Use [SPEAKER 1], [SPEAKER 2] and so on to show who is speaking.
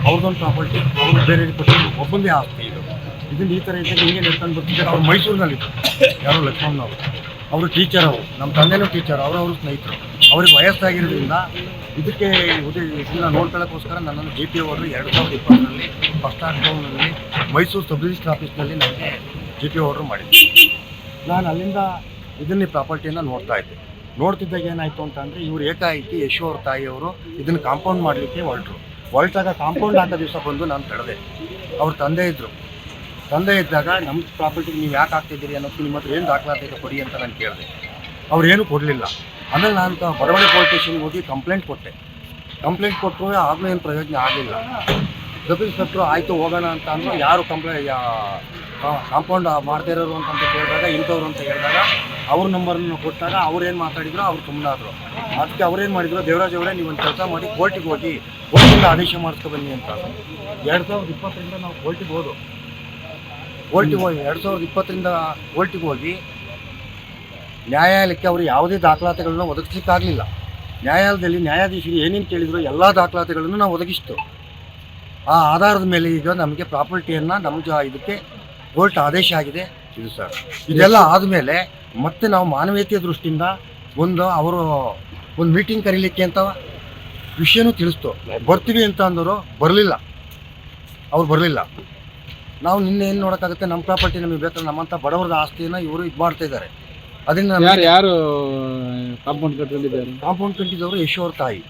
[SPEAKER 1] ಅವ್ರದ್ದೊಂದು ಪ್ರಾಪರ್ಟಿ, ಅವರು ಬೇರೆ ಕೊಟ್ಟಿದ್ದು ಒಬ್ಬಂದೇ ಆಸ್ತಿ ಇದು. ಇದನ್ನು ಈ ಥರ ಇದ್ದಾಗ ಹಿಂಗೆ ನಡ್ಕೊಂಡು ಬರ್ತಿದ್ದಾರೆ. ಅವ್ರು ಮೈಸೂರಿನಲ್ಲಿದ್ದರು, ಯಾರೋ ಲಕ್ಷ್ಮಣ್ಣನವರು. ಅವರು ಟೀಚರ್, ಅವರು ನಮ್ಮ ತಂದೆನೂ ಟೀಚರ್, ಅವರವರು ಸ್ನೇಹಿತರು. ಅವ್ರಿಗೆ ವಯಸ್ಸಾಗಿರೋದ್ರಿಂದ ಇದಕ್ಕೆ ಇದನ್ನು ನೋಡ್ಕೊಳ್ಳೋಕ್ಕೋಸ್ಕರ ನನ್ನನ್ನು ಜೆ ಪಿ ಅವರು 2020ರಲ್ಲಿ ಫಸ್ಟ್ ಟೌನಲ್ಲಿ ಮೈಸೂರು ಸಬ್ ರಿಜಿಸ್ಟ್ರ್ ಆಫೀಸ್ನಲ್ಲಿ ನನಗೆ ಜೆ ಪಿ ಆರ್ಡ್ರ್ ಮಾಡಿದ್ದೆ. ನಾನು ಅಲ್ಲಿಂದ ಇದನ್ನೇ ಪ್ರಾಪರ್ಟಿಯನ್ನು ನೋಡ್ತಾ ಇದ್ದೆ. ನೋಡ್ತಿದ್ದಾಗ ಏನಾಯಿತು ಅಂತಂದರೆ, ಇವರು ಏಕಾಏಕಿ ಯಶು ಅವ್ರ ತಾಯಿಯವರು ಇದನ್ನು ಕಾಂಪೌಂಡ್ ಮಾಡಲಿಕ್ಕೆ ಹೊರಟಾಗ ಕಾಂಪೌಂಡ್ ಹಾಕೋ ದಿವಸ ಬಂದು ನಾನು ತಡೆದೆ. ಅವ್ರ ತಂದೆ ಇದ್ದಾಗ ನಮ್ಮ ಪ್ರಾಪರ್ಟಿಗೆ ನೀವು ಯಾಕೆ ಆಗ್ತಿದ್ದೀರಿ ಅನ್ನೋದು, ನಿಮ್ಮ ಹತ್ರ ಏನು ದಾಖಲಾತಿ ಇದೆ ಕೊಡಿ ಅಂತ ನಾನು ಕೇಳಿದೆ. ಅವ್ರೇನು ಕೊಡಲಿಲ್ಲ. ಆಮೇಲೆ ನಾನು ಬಡವಳ್ಳಿ ಪೊಲೀಸ್ ಸ್ಟೇಷನ್ಗೆ ಹೋಗಿ ಕಂಪ್ಲೇಂಟ್ ಕೊಟ್ಟರು. ಆಗಲೂ ಏನು ಪ್ರಯೋಜನ ಆಗಲಿಲ್ಲ. ಸಬ್ ಇನ್ಸ್ಪೆಕ್ಟ್ರು ಆಯಿತು ಹೋಗೋಣ ಅಂತ ಅಂದರು. ಯಾರು ಕಾಂಪೌಂಡ್ ಮಾಡದೇ ಇರೋರು ಅಂತ ಕೇಳಿದಾಗ ಇಂಥವ್ರು ಅಂತ ಹೇಳಿದಾಗ ಅವ್ರ ನಂಬರನ್ನು ಕೊಟ್ಟಾಗ ಅವ್ರೇನು ಮಾತಾಡಿದ್ರು, ಅವ್ರು ಸುಮ್ಮನಾದರು. ಅದಕ್ಕೆ ಅವ್ರೇನು ಮಾಡಿದ್ರು, ದೇವರಾಜ್ ಅವರೇ ನೀವು ಒಂದು ಕೆಲಸ ಮಾಡಿ ಕೋರ್ಟಿಗೆ ಹೋಗಿ ಕೋರ್ಟಿಂದ ಆದೇಶ ಮಾಡಿಸ್ಕೊಬನ್ನಿ ಅಂತ. 2020ರಿಂದ ನಾವು ಕೋರ್ಟಿಗೆ ಹೋಗಿ 2020ರಿಂದ ಕೋರ್ಟಿಗೆ ಹೋಗಿ ನ್ಯಾಯಾಲಯಕ್ಕೆ ಅವರು ಯಾವುದೇ ದಾಖಲಾತಿಗಳನ್ನು ಒದಗಿಸಲಿಕ್ಕಾಗಲಿಲ್ಲ. ನ್ಯಾಯಾಲಯದಲ್ಲಿ ನ್ಯಾಯಾಧೀಶರು ಏನೇನು ಕೇಳಿದ್ರು ಎಲ್ಲ ದಾಖಲಾತಿಗಳನ್ನು ನಾವು ಒದಗಿಸ್ತು. ಆ ಆಧಾರದ ಮೇಲೆ ಈಗ ನಮಗೆ ಪ್ರಾಪರ್ಟಿಯನ್ನು ನಮ್ಮ ಇದಕ್ಕೆ ಕೋರ್ಟ್ ಆದೇಶ ಆಗಿದೆ. ಇದು ಸರ್, ಇದೆಲ್ಲ ಆದಮೇಲೆ ಮತ್ತೆ ನಾವು ಮಾನವೀಯತೆಯ ದೃಷ್ಟಿಯಿಂದ ಅವರು ಒಂದು ಮೀಟಿಂಗ್ ಕರೀಲಿಕ್ಕೆ ಅಂತ ವಿಷಯನೂ ತಿಳಿಸ್ತು. ಬರ್ತೀವಿ ಅಂತ ಅಂದರು, ಅವ್ರು ಬರಲಿಲ್ಲ. ನಾವು ನಿನ್ನೆ ಏನು ನೋಡೋಕ್ಕಾಗುತ್ತೆ, ನಮ್ಮ ಪ್ರಾಪರ್ಟಿ ನಮಗೆ ಬೇಕಾದ್ರೆ ನಮ್ಮಂಥ ಬಡವರದ ಆಸ್ತಿಯನ್ನು ಇವರು ಇದು ಮಾಡ್ತಾ ಇದ್ದಾರೆ. ಅದನ್ನು
[SPEAKER 2] ಯಾರು ಕಾಂಪೌಂಡ್ ಕಟ್ಟಿದ್ದಾರೆ?
[SPEAKER 1] ಕಾಂಪೌಂಡ್ ಕಟ್ಟಿದವರು ಯಶು ಅವ್ರ ತಾಯಿ.